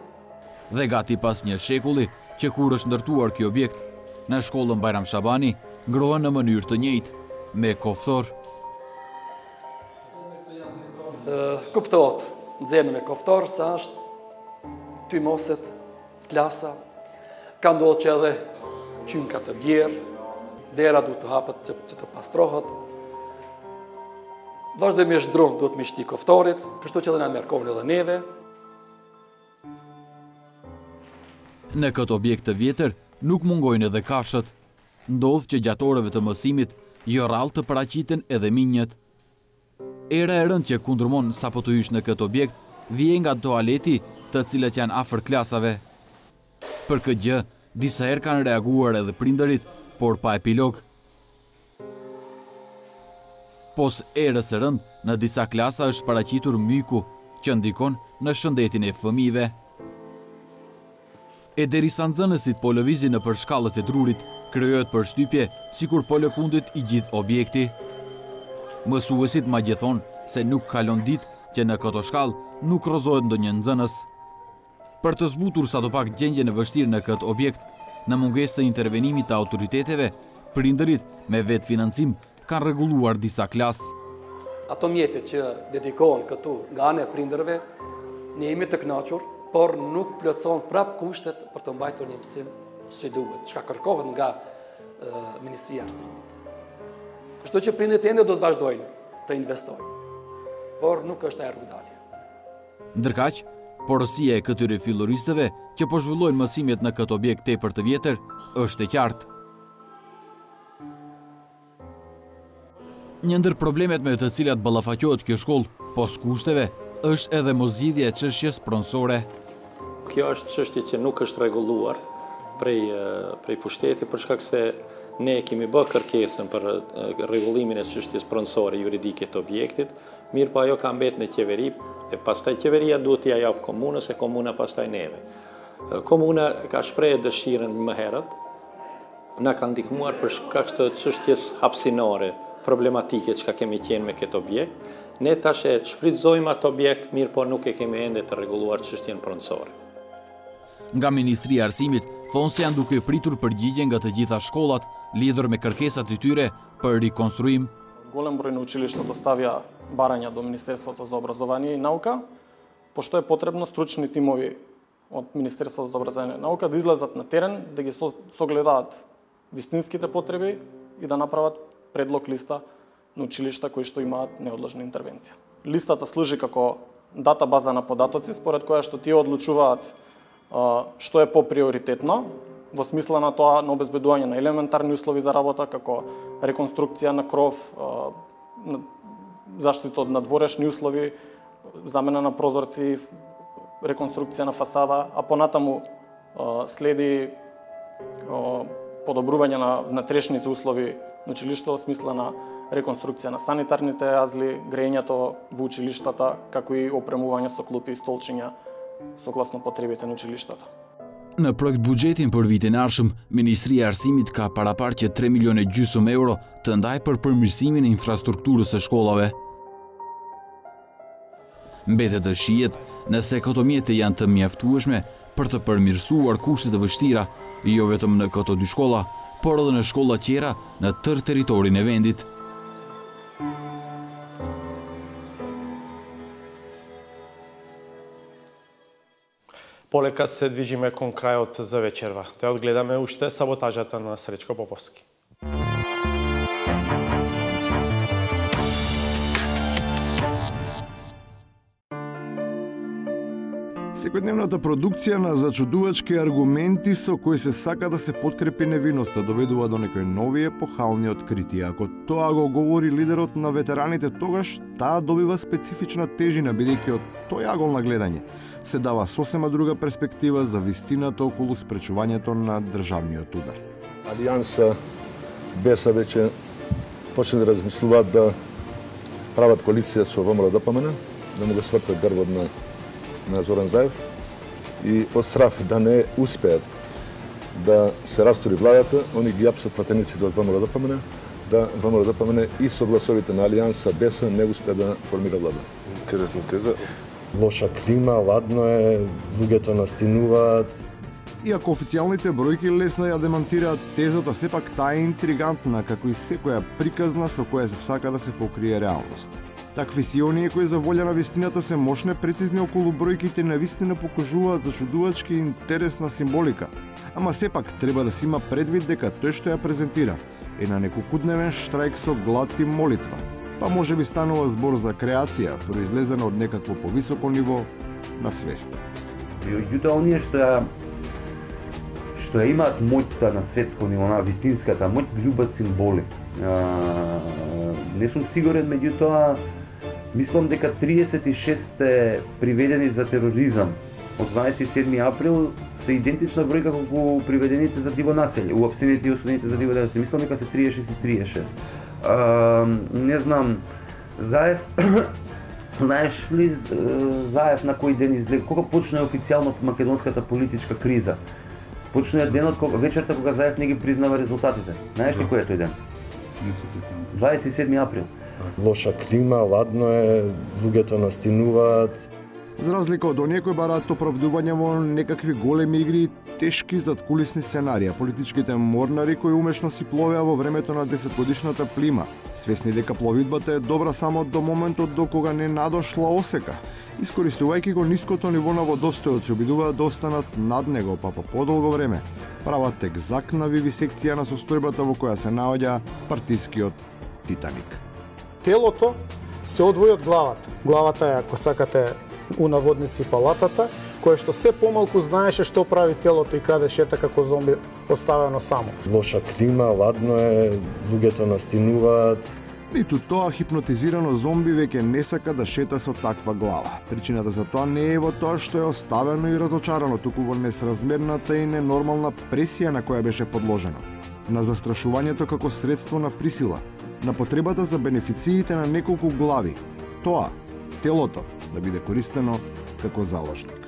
Dhe gati pas një shekulli që kur është ndërtuar kjo objekt, në shkollën Bajram Shabani ngrohen në mënyrë të njëjtë, me koftor. Kuptohet, nxjerrën me koftor, sa është ty moset, klasa, ka ndodhur që edhe qynka të bjerë, dera duhet të hapet që të pastrohet. Vazhdimisht dronë duhet me shti koftorit, kështu që edhe na merr kohën edhe neve. Në këtë objekt të vjetër nuk mungojnë edhe kafshët. Ndodh që gjatë orëve të mësimit jo rrallë të paraqiten edhe minjët. Era e rënd që kundërmon sapo të hysh në këtë objekt vjen nga toaleti, të cilët janë afër klasave. Për këtë gjë, disa herë kanë reaguar edhe prindërit, por pa epilog. Pos erës së rënd, në disa klasa është paraqitur myku, që ndikon në shëndetin e fëmijëve. E derisa nxënësit po lëvizin nëpër shkallët e drurit, krijohet përshtypje sikur po lëkundit i gjithë objekti. Mësuesit madje thonë se nuk kalon ditë që në këto shkallë nuk rrozohet ndonjë nxënës. Për të zbutur sadopak gjendjen e vështirë në këtë objekt, në mungesë të intervenimit të autoriteteve, prindërit me vetë financim kanë rregulluar disa klasë. Ato mjete që dedikohen këtu nga ana e prindërve, ne jemi të kënaqur, por nuk plotëson prap kushtet për të mbajtur një mësim si duhet, çka kërkohet nga Ministria e Arsimit. Kështu që prindërit ende do të vazhdojnë të investojnë, por nuk është ajo rrugdalja. Ndërkaq, porosia e këtyre filloristëve që po zhvillojnë mësimet në këtë objekt tepër të vjetër është e qartë. Një ndër problemet me të cilat ballafaqohet kjo shkollë, pos kushteve, është edhe moszgjidhja e çështjes pronësore. Kjo është çështje që nuk është rregulluar prej pushtetit, për shkak se ne kemi bërë kërkesën për rregullimin e çështjes pronësore juridike të objektit, mirë po ajo ka mbetë në qeveri, e pastaj qeveria duhet t'i jap komunës e komuna pastaj neve. Komuna ka shprehur dëshirën më herët, na ka ndihmuar për shkak të çështjes hapësinore problematike që kemi qenë me këtë objekt. Ne tash e shfrytëzojmë atë objekt, mirë po nuk e kemi ende të rregulluar çështjen pronësore. Nga Ministria e Arsimit thonë se janë duke pritur përgjigje nga të gjitha shkollat lidhur me kërkesat e tyre për rikonstruim. Голем број на училишта доставја барања до Министерството за образование и наука, пошто е потребно стручни тимови од Министерството за образование и наука да излезат на терен, да ги согледаат вистинските потреби и да направат предлог листа на училишта кои што имаат неодлежна интервенција. Листата служи како дата база на податоци, според која што тие одлучуваат што е поприоритетно, во смисла на тоа на обезбедување на елементарни услови за работа, како реконструкција на кров, заштита од надворешни услови, замена на прозорци, реконструкција на фасада, а понатаму следи подобрување на внатрешните услови на училиштето во смисла на реконструкција на санитарните јазли, грењето во училиштата, како и опремување со клупи и столчиња согласно потребите на училиштата. Në projekt buxhetin për vitin e ardhshëm, Ministria e Arsimit ka paraparqe 3,5 milionë euro të ndaj për përmirësimin e infrastrukturës së shkollave. Mbetet të shihet nëse këto mjete janë të mjaftueshme për të përmirësuar kushtet e vështira, jo vetëm në këto dy shkolla, породена школа ќера на тр територија на Вендит. Полека се движиме кон крајот за вечерва. Те одгледаме уште саботажата на Сречко Поповски. Секојдневната продукција на зачудувачки аргументи со кои се сака да се подкрепи невиноста доведува до некои нови епохални откритија. Ако тоа го говори лидерот на ветераните тогаш, таа добива специфична тежина, бидејќи од тој агол на гледање се дава сосема друга перспектива за вистината околу спречувањето на државниот удар. Алијанса БЕСА веќе почне да размислуваат да прават коалиција со ВМРО-ДПМН, да му го свртат грбот на Зоран Заев и од страх да не успеат да се растури владата, они ги апсат пратениците од ВМРО-ДПМН, да ВМРО-ДПМН и со гласовите на Алијанса БЕСА не успеа да формира влада. Интересна теза. Лоша клима, ладно е, луѓето настинуваат. Иако официјалните бројки лесно ја демонтираат тезата, сепак таа е интригантна, како и секоја приказна со која се сака да се покрие реалност. Такви сиони кои за волја на вистината се мощне прецизни околу бројките навистина покажуваат зачудувачки интересна символика. Ама сепак треба да се има предвид дека тој што ја презентира е на неколкудневен штрајк со глад и молитва. Па може би станува збор за креација, произлезена од некакво повисоко ниво на свеста. Меѓутоа, оние што ја имаат моќта на светско ниво, на вистинската моќ, љубат символи. Не сум сигурен, меѓутоа, мислам дека 36 приведени за тероризам од 27 април се идентична бројка колку приведените за диво населје, уапсените и осудените за диво населје. Мислам дека се 36 и 36. Не знам, Заев, знаеш ли Заев на кој ден излег? Кога почна официјално македонската политичка криза? Почна денот, вечерта кога Заев не ги признава резултатите. Знаеш ли кој е тој ден? 27 април. Лоша клима, ладно е, луѓето настинуваат. За разлика од оние кои бараат оправдување во некакви големи игри и тешки задкулисни сценарија, политичките морнари кои умешно си пловеа во времето на 10-годишната плима, свесни дека пловидбата е добра само до моментот до кога не надошла осека, искористувајќи го ниското ниво на водостојот, се обидуваат да останат над него, па по подолго време прават екзактна вивисекција на состојбата во која се наоѓа партискиот Титаник. Телото се одвои од главата. Главата е, ако сакате, у наводници палатата, кое што се помалку знаеше што прави телото и каде шета како зомби оставено само. Лоша клима, ладно е, луѓето настинуваат. Ниту тоа хипнотизирано зомби веќе не сака да шета со таква глава. Причината за тоа не е во тоа што е оставено и разочарано, туку во несразмерната и ненормална пресија на која беше подложено. На застрашувањето како средство на присила, на потребата за бенефициите на неколку глави. Тоа, телото, да биде користено како заложник.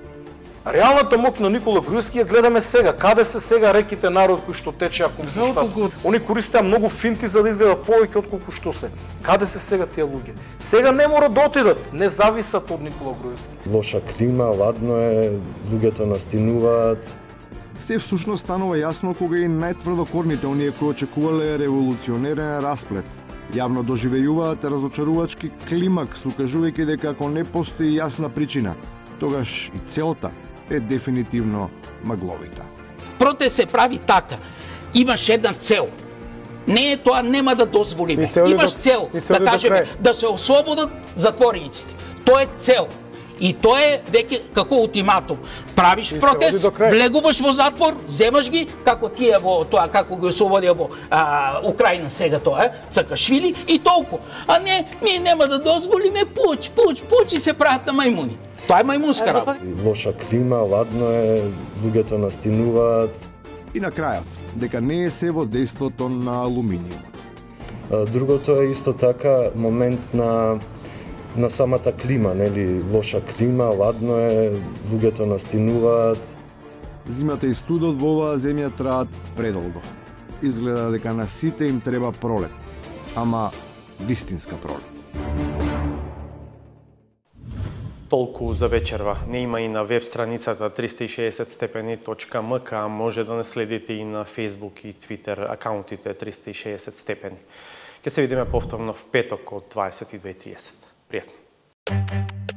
Реалната моќ на Никола Груевски ја гледаме сега. Каде се сега реките народ кои што течеа кон Куштат? Они користеа многу финти за да изгледа повеќе отколку што се. Каде се сега тие луѓе? Сега не мора да отидат, не зависат од Никола Груевски. Лоша клима, ладно е, луѓето настинуваат. Се всушност станува јасно кога и најтврдокорните оние кои очекувале револуционерен расплет јавно доживејуваат разочарувачки климакс, укажувајќи дека ако не постои јасна причина, тогаш и целта е дефинитивно магловита. Протест се прави така. Имаш една цел. Не е тоа, нема да дозволиме. Имаш цел, да кажеме, да се ослободат затворениците. Тоа е цел. И тоа е веќе како ултиматум. Правиш протест, влегуваш во затвор, земаш ги, како тие во тоа, како ги ослободија во Украина сега тоа, Саакашвили и толку. А не, ние нема да дозволиме пуч и се прават на мајмуни. Тоа е мајмунска работа. Лоша клима, ладно е, луѓето настинуваат. И на крајот, дека не е се во дејството на алуминиумот. Другото е исто така момент на самата клима, нели, лоша клима, ладно е, луѓето настинуваат. Зимата и студот во оваа земја траат предолго. Изгледа дека на сите им треба пролет, ама вистинска пролет. Толку за вечерва. Не има и на веб страницата 360stepeni.mk, може да не следите и на Facebook и Twitter акаунтите 360 степени. Ке се видиме повторно в петок од 22:30. Пријатно!